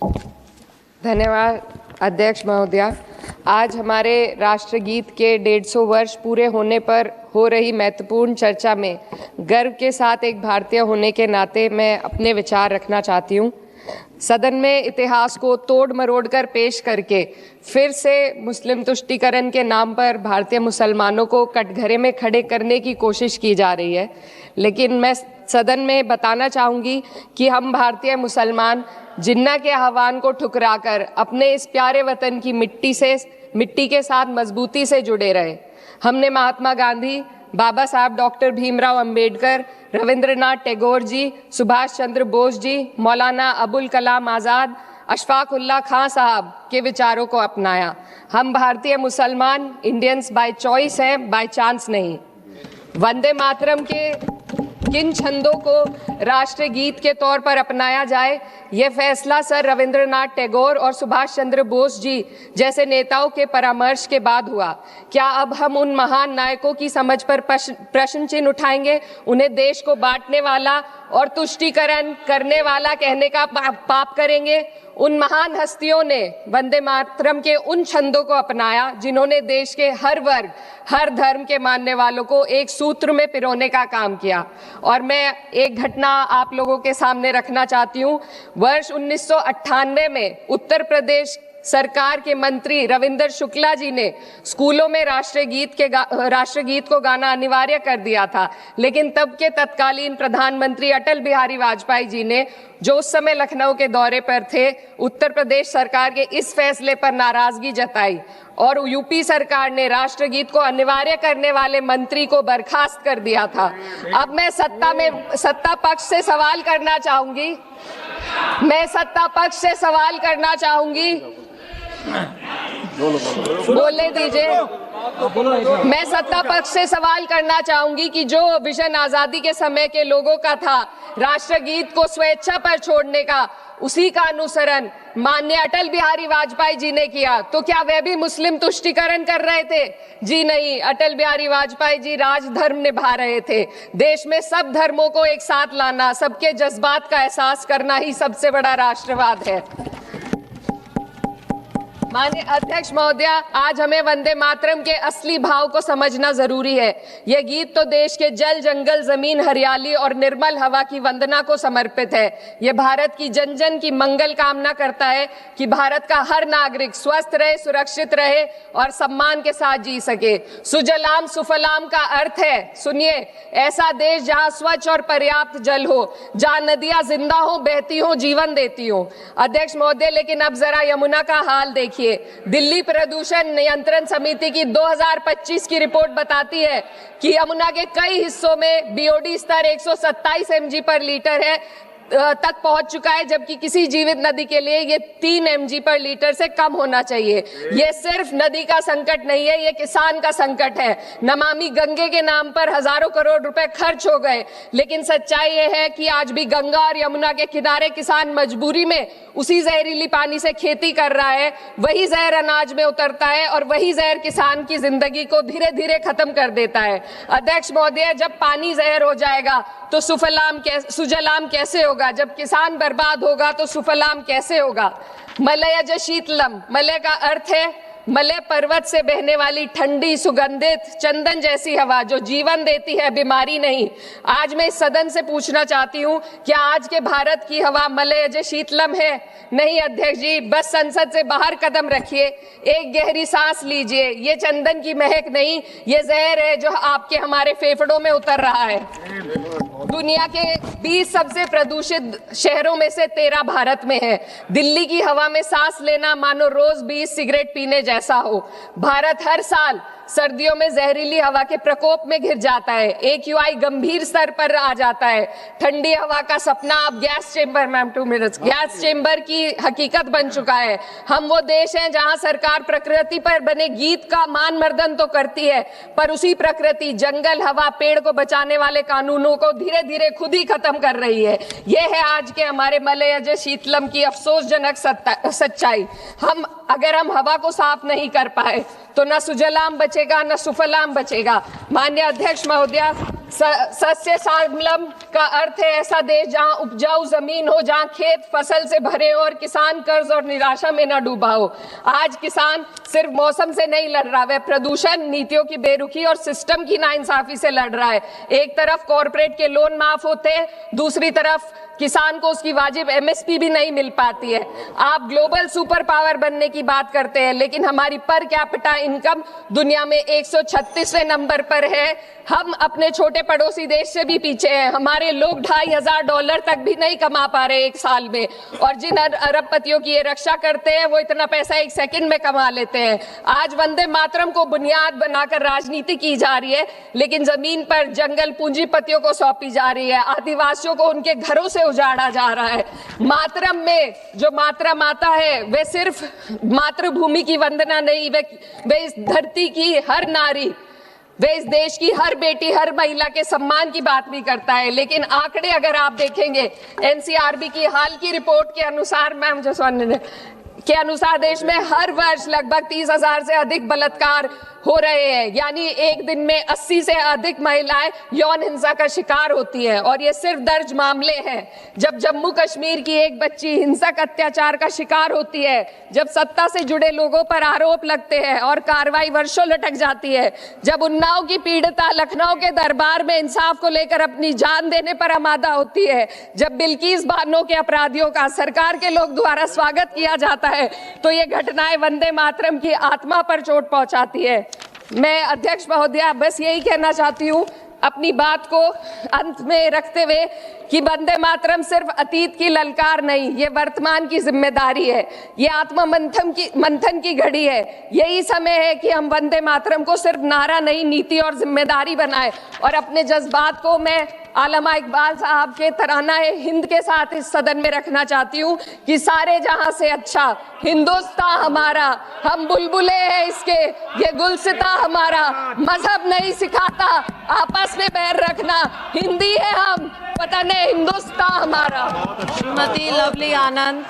धन्यवाद अध्यक्ष महोदया। आज हमारे राष्ट्रगीत के 150 वर्ष पूरे होने पर हो रही महत्वपूर्ण चर्चा में गर्व के साथ एक भारतीय होने के नाते मैं अपने विचार रखना चाहती हूँ। सदन में इतिहास को तोड़ मरोड़ कर पेश करके फिर से मुस्लिम तुष्टीकरण के नाम पर भारतीय मुसलमानों को कटघरे में खड़े करने की कोशिश की जा रही है। लेकिन मैं सदन में बताना चाहूँगी कि हम भारतीय मुसलमान जिन्ना के आह्वान को ठुकराकर अपने इस प्यारे वतन की मिट्टी के साथ मजबूती से जुड़े रहे। हमने महात्मा गांधी, बाबा साहब डॉक्टर भीमराव अंबेडकर, रविंद्रनाथ टैगोर जी, सुभाष चंद्र बोस जी, मौलाना अबुल कलाम आज़ाद, अशफाक उल्लाह खां साहब के विचारों को अपनाया। हम भारतीय मुसलमान इंडियंस बाय चॉइस हैं, बाय चांस नहीं। वंदे मातरम के किन छंदों को राष्ट्रगीत के तौर पर अपनाया जाए, यह फैसला सर रविंद्रनाथ टैगोर और सुभाष चंद्र बोस जी जैसे नेताओं के परामर्श के बाद हुआ। क्या अब हम उन महान नायकों की समझ पर प्रश्न चिन्ह उठाएंगे? उन्हें देश को बांटने वाला और तुष्टीकरण करने वाला कहने का पाप करेंगे? उन महान हस्तियों ने वंदे मातरम के उन छंदों को अपनाया जिन्होंने देश के हर वर्ग, हर धर्म के मानने वालों को एक सूत्र में पिरोने का काम किया। और मैं एक घटना आप लोगों के सामने रखना चाहती हूँ। वर्ष 1998 में उत्तर प्रदेश सरकार के मंत्री रविंदर शुक्ला जी ने स्कूलों में राष्ट्रगीत को गाना अनिवार्य कर दिया था। लेकिन तब के तत्कालीन प्रधानमंत्री अटल बिहारी वाजपेयी जी ने, जो उस समय लखनऊ के दौरे पर थे, उत्तर प्रदेश सरकार के इस फैसले पर नाराजगी जताई और यूपी सरकार ने राष्ट्रगीत को अनिवार्य करने वाले मंत्री को बर्खास्त कर दिया था। अब मैं सत्ता पक्ष से सवाल करना चाहूंगी। बोलने दीजिए। मैं सत्ता पक्ष से सवाल करना चाहूंगी कि जो विजन आजादी के समय के लोगों का था राष्ट्रगीत को स्वेच्छा पर छोड़ने का, उसी का अनुसरण माननीय अटल बिहारी वाजपेयी जी ने किया, तो क्या वे भी मुस्लिम तुष्टीकरण कर रहे थे? जी नहीं। अटल बिहारी वाजपेयी जी राजधर्म निभा रहे थे। देश में सब धर्मों को एक साथ लाना, सबके जज्बात का एहसास करना ही सबसे बड़ा राष्ट्रवाद है। माननीय अध्यक्ष महोदया, आज हमें वंदे मातरम के असली भाव को समझना जरूरी है। यह गीत तो देश के जल, जंगल, जमीन, हरियाली और निर्मल हवा की वंदना को समर्पित है। यह भारत की जन जन की मंगल कामना करता है कि भारत का हर नागरिक स्वस्थ रहे, सुरक्षित रहे और सम्मान के साथ जी सके। सुजलाम सुफलाम का अर्थ है, सुनिए, ऐसा देश जहां स्वच्छ और पर्याप्त जल हो, जहां नदियां जिंदा हो, बहती हो, जीवन देती हो। अध्यक्ष महोदय, लेकिन अब जरा यमुना का हाल देखिए। दिल्ली प्रदूषण नियंत्रण समिति की 2025 की रिपोर्ट बताती है कि यमुना के कई हिस्सों में बीओडी स्तर 127 mg पर लीटर है तक पहुंच चुका है, जबकि किसी जीवित नदी के लिए ये 3 mg पर लीटर से कम होना चाहिए। ये सिर्फ नदी का संकट नहीं है, ये किसान का संकट है। नमामि गंगे के नाम पर हजारों करोड़ रुपए खर्च हो गए, लेकिन सच्चाई ये है कि आज भी गंगा और यमुना के किनारे किसान मजबूरी में उसी जहरीली पानी से खेती कर रहा है। वही जहर अनाज में उतरता है और वही जहर किसान की जिंदगी को धीरे धीरे खत्म कर देता है। अध्यक्ष महोदय, जब पानी जहर हो जाएगा तो सुजलाम कैसे होगा? जब किसान बर्बाद होगा तो सुफलाम कैसे होगा? मलयज शीतलम, मलय का अर्थ है मलय पर्वत से बहने वाली ठंडी सुगंधित चंदन जैसी हवा जो जीवन देती है, बीमारी नहीं। आज मैं इस सदन से पूछना चाहती हूँ, क्या आज के भारत की हवा मलयज शीतलम है? नहीं अध्यक्ष जी, बस संसद से बाहर कदम रखिए, एक गहरी सांस लीजिए। ये चंदन की महक नहीं, ये जहर है जो आपके हमारे फेफड़ों में उतर रहा है। दुनिया के 20 सबसे प्रदूषित शहरों में से 13 भारत में है। दिल्ली की हवा में सांस लेना मानो रोज 20 सिगरेट पीने जैसा हो। भारत हर साल सर्दियों में जहरीली हवा के प्रकोप में घिर जाता है। AQI गंभीर स्तर पर आ जाता है। ठंडी हवा का सपना अब गैस चेंबर की हकीकत बन चुका है। हम वो देश हैं जहां सरकार प्रकृति पर बने गीत का मान मर्दन तो करती है, पर उसी प्रकृति, जंगल, हवा, पेड़ को बचाने वाले कानूनों को धीरे धीरे खुद ही खत्म कर रही है। ये है आज के हमारे मलयज शीतलम की अफसोसजनक सच्चाई। अगर हम हवा को साफ समाप्त नहीं कर पाए तो न सुजलाम बचेगा न सुफलाम बचेगा। माननीय अध्यक्ष महोदया, सस्य श्यामलम का अर्थ है ऐसा देश जहां उपजाऊ जमीन हो, जहां खेत फसल से भरे हो और किसान कर्ज और निराशा में न डूबा हो। आज किसान सिर्फ मौसम से नहीं लड़ रहा, वह प्रदूषण, नीतियों की बेरुखी और सिस्टम की नाइंसाफी से लड़ रहा है। एक तरफ कॉर्पोरेट के लोन माफ होते हैं, दूसरी तरफ किसान को उसकी वाजिब एमएसपी भी नहीं मिल पाती है। आप ग्लोबल सुपर पावर बनने की बात करते हैं, लेकिन हमारी पर कैपिटा इनकम दुनिया में 136वें नंबर पर है। हम अपने छोटे पड़ोसी देश से भी पीछे हैं। हमारे लोग $2,500 तक भी नहीं कमा पा रहे एक साल में, और जिन अरबपतियों की ये रक्षा करते हैं वो इतना पैसा एक सेकंड में कमा लेते हैं। आज वंदे मातरम को बुनियाद बनाकर राजनीति की जा रही है, लेकिन जमीन पर जंगल पूंजीपतियों को सौंपी जा रही है, आदिवासियों को उनके घरों से उजाड़ा जा रहा है। मातरम में जो मात्रा माता है वे सिर्फ मातृभूमि की वंदना नहीं, वे इस धरती की हर नारी, वे इस देश की हर बेटी, हर महिला के सम्मान की बात भी करता है। लेकिन आंकड़े अगर आप देखेंगे, एनसीआरबी की हाल की रिपोर्ट के अनुसार, मैम जसवंत के अनुसार देश में हर वर्ष लगभग 30,000 से अधिक बलात्कार हो रहे हैं, यानी एक दिन में 80 से अधिक महिलाएं यौन हिंसा का शिकार होती हैं। और ये सिर्फ दर्ज मामले हैं। जब जम्मू कश्मीर की एक बच्ची हिंसक अत्याचार का शिकार होती है, जब सत्ता से जुड़े लोगों पर आरोप लगते हैं और कार्रवाई वर्षों लटक जाती है, जब उन्नाव की पीड़िता लखनऊ के दरबार में इंसाफ को लेकर अपनी जान देने पर आमादा होती है, जब बिल्किस बानो के अपराधियों का सरकार के लोग द्वारा स्वागत किया जाता है, तो ये घटनाएं वंदे मातरम की आत्मा पर चोट पहुंचाती है। मैं अध्यक्ष महोदया बस यही कहना चाहती हूँ अपनी बात को अंत में रखते हुए कि वंदे मातरम सिर्फ अतीत की ललकार नहीं, ये वर्तमान की जिम्मेदारी है, ये आत्मा मंथन की घड़ी है। यही समय है कि हम वंदे मातरम को सिर्फ नारा नहीं, नीति और जिम्मेदारी बनाए। और अपने जज्बात को मैं आलमा इकबाल साहब के तराना हिंद के साथ इस सदन में रखना चाहती हूँ कि सारे जहां से अच्छा हिंदुस्तान हमारा, हम बुलबुले हैं इसके, ये गुलसिता हमारा, मजहब नहीं सिखाता आपस में बैर रखना, हिंदी है हम, वतन है हिंदुस्तान हमारा। श्रीमती लवली आनंद।